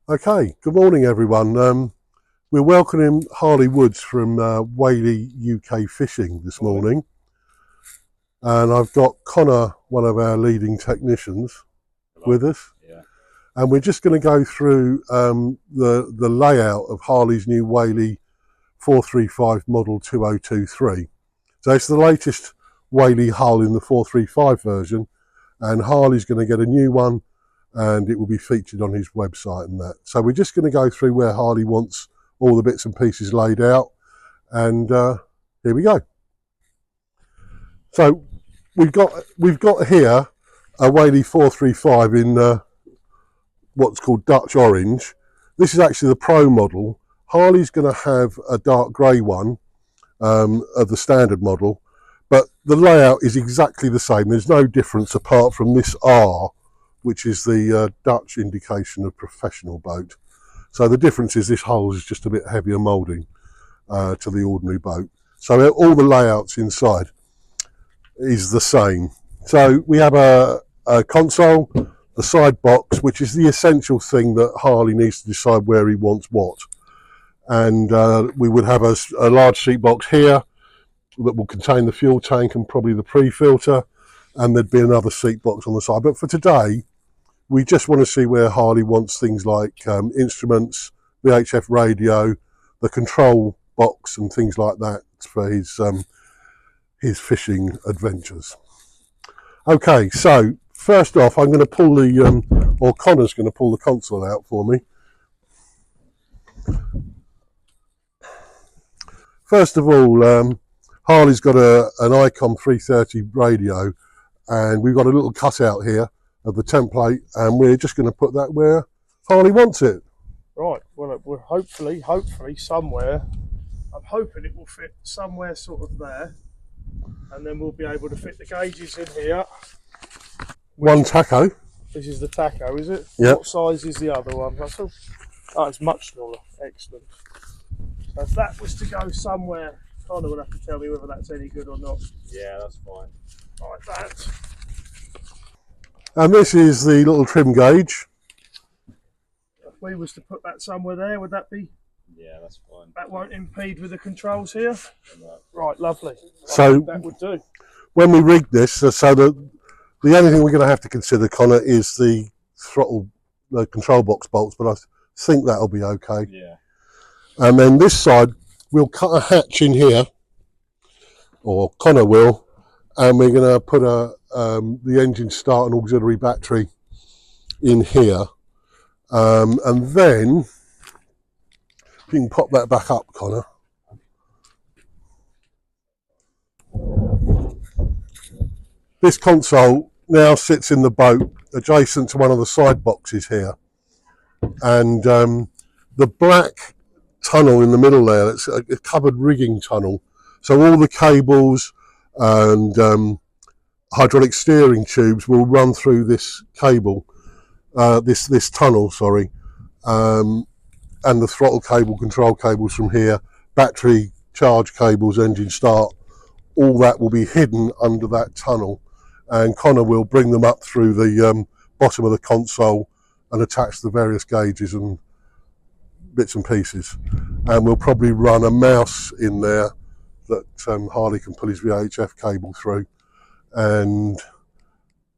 Okay, good morning everyone. We're welcoming Harley Woods from Whaly UK Fishing this morning. And I've got Connor, one of our leading technicians, with us. Yeah. And we're just going to go through the layout of Harley's new Whaly 435 model 2023. So it's the latest Whaly hull in the 435 version, and Harley's going to get a new one and it will be featured on his website and that. So we're just going to go through where Harley wants all the bits and pieces laid out, and here we go. So we've got here a Whaly 435 in what's called Dutch orange. This is actually the pro model. Harley's going to have a dark grey one of the standard model, but the layout is exactly the same. There's no difference apart from this R, which is the Dutch indication of professional boat. So the difference is this hull is just a bit heavier moulding to the ordinary boat. So all the layouts inside is the same. So we have a console, the side box, which is the essential thing that Harley needs to decide where he wants what. And we would have a large seat box here that will contain the fuel tank and probably the pre-filter, and there'd be another seat box on the side. But for today, we just want to see where Harley wants things like instruments, VHF radio, the control box and things like that for his fishing adventures. Okay, so first off, I'm going to pull or Connor's going to pull the console out for me. First of all, Harley's got an Icon 330 radio, and we've got a little cutout here of the template, and we're just going to put that where Harley wants it. Right, well, we're hopefully somewhere. I'm hoping it will fit somewhere sort of there, and then we'll be able to fit the gauges in here. One taco. This is the taco, is it? Yeah. What size is the other one, Russell? Oh, it's much smaller. Excellent. So if that was to go somewhere, Connor would have to tell me whether that's any good or not. Yeah, that's fine. Like that. And this is the little trim gauge. If we was to put that somewhere there, would that be? Yeah, that's fine. That won't impede with the controls here? No. Right, lovely. So that would do. When we rig this, so the only thing we're going to have to consider, Connor, is the throttle, the control box bolts, but I think that'll be okay. Yeah. And then this side, we'll cut a hatch in here, or Connor will, and we're going to put the engine start and auxiliary battery in here. And then, if you can pop that back up, Connor. This console now sits in the boat adjacent to one of the side boxes here. And the black tunnel in the middle there, it's a covered rigging tunnel. So all the cables and hydraulic steering tubes will run through this cable, this tunnel, sorry. And the throttle cable, control cables from here, battery charge cables, engine start, all that will be hidden under that tunnel. And Connor will bring them up through the bottom of the console and attach the various gauges and bits and pieces. And we'll probably run a mouse in there that Harley can pull his VHF cable through. And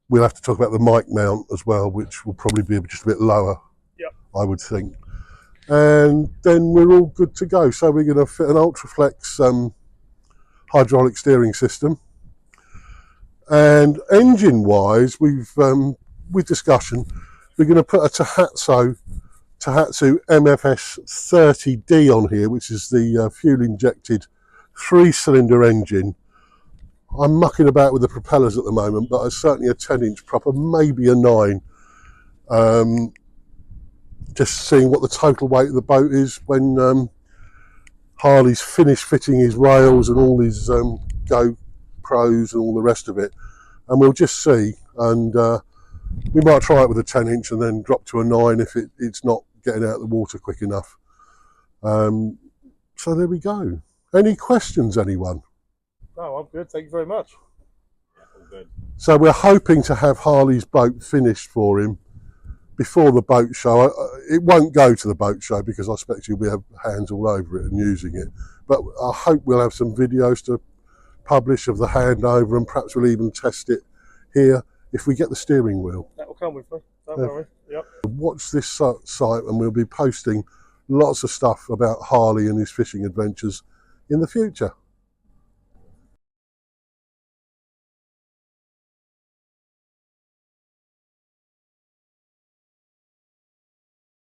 we'll have to talk about the mic mount as well, which will probably be just a bit lower, yep, I would think. And then we're all good to go. So we're going to fit an Ultraflex hydraulic steering system. And engine-wise, with discussion, we're going to put a Tohatsu MFS 30D on here, which is the fuel-injected 3-cylinder engine. I'm mucking about with the propellers at the moment, but it's certainly a 10-inch proper, maybe a 9. Just seeing what the total weight of the boat is when Harley's finished fitting his rails and all his GoPros and all the rest of it, and we'll just see. And we might try it with a 10-inch and then drop to a 9 if it's not getting out of the water quick enough. So there we go. Any questions, anyone? No, I'm good. Thank you very much. Yeah, all good. So we're hoping to have Harley's boat finished for him before the boat show. It won't go to the boat show because I expect you'll be have hands all over it and using it. But I hope we'll have some videos to publish of the handover, and perhaps we'll even test it here if we get the steering wheel. That will come with me. Don't worry. Yep. Watch this site, and we'll be posting lots of stuff about Harley and his fishing adventures in the future.